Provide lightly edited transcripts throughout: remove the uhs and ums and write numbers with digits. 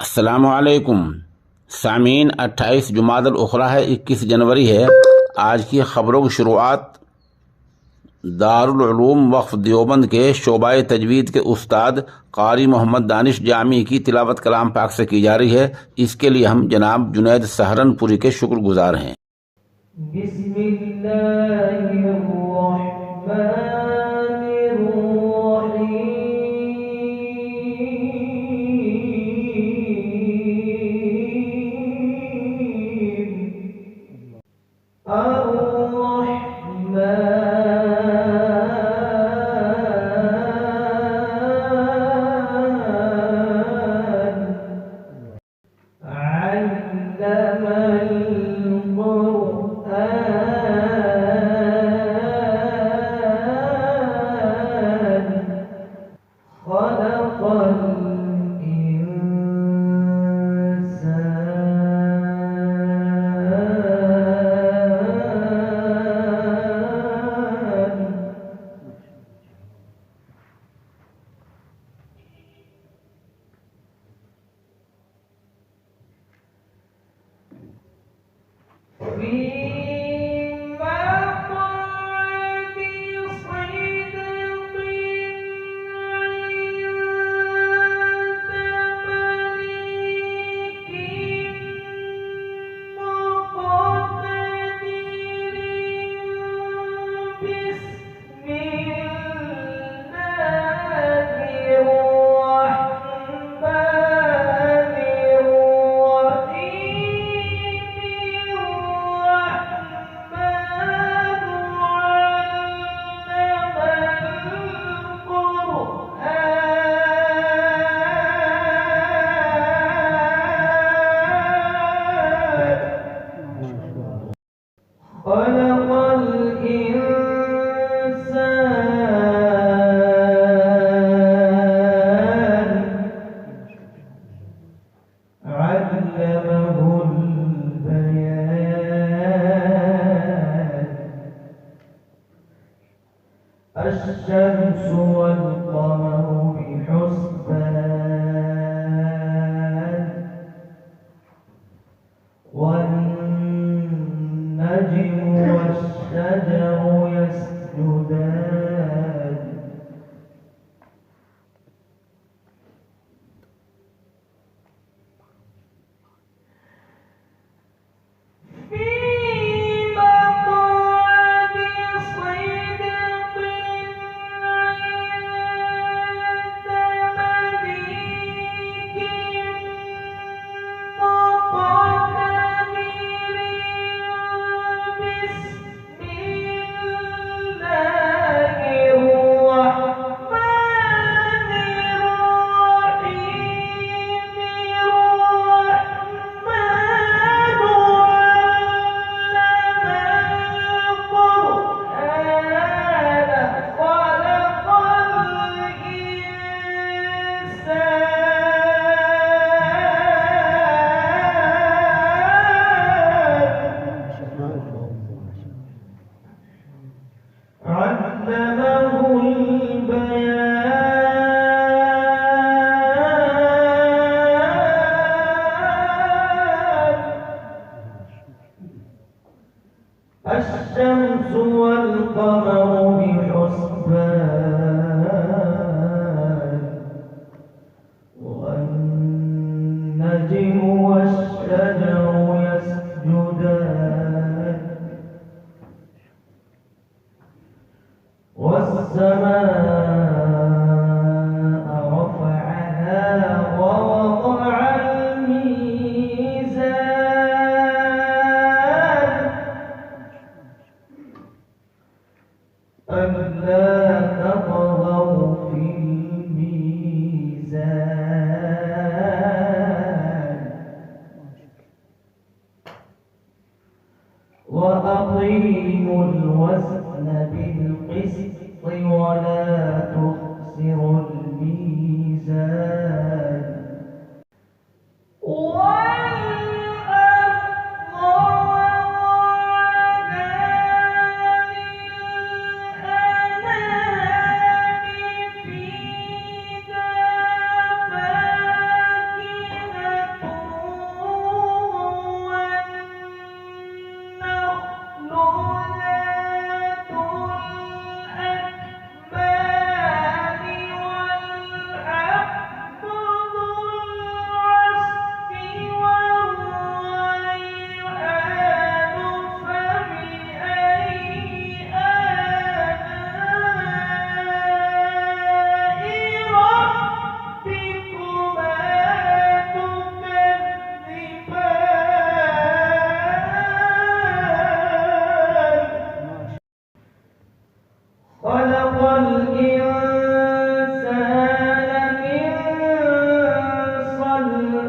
अस्सलामुअलैकुम सामीन। 28 जुमादुल उखरा है, 21 जनवरी है। आज की खबरों की शुरुआत दारुल उलूम वक्फ देवबंद के शोबाए तजवीद के उस्ताद कारी मोहम्मद दानिश जामी की तिलावत कलाम पाक से की जा रही है। इसके लिए हम जनाब जुनैद सहारनपुरी के शुक्रगुजार हैं। الشمس والقمر بحسبان والنجم والشجر يسجدان الشمس والقمر بحسبان والنجم والشجر يسجدان والسماء رفعها ووضع الميزان ألا تطغوا في الميزان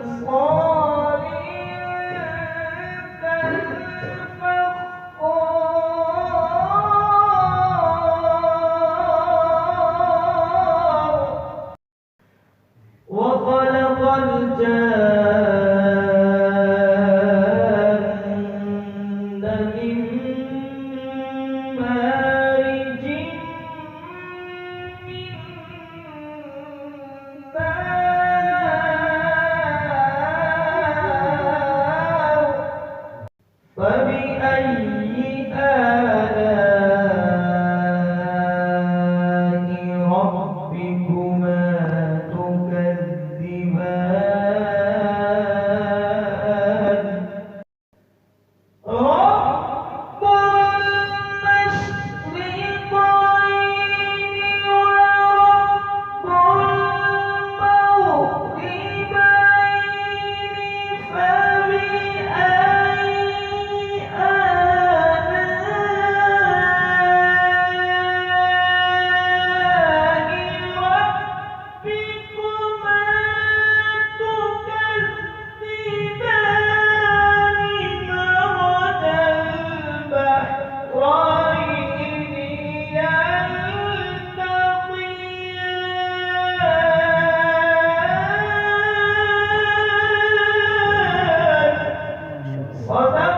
صال كالفخار وخلق الجان من مارج من نار فبأي آلاء ربكما تكذبان رب المشرقين ورب المغربين فبأي آلاء ربكما تكذبان مرج البحرين يلتقيان صدق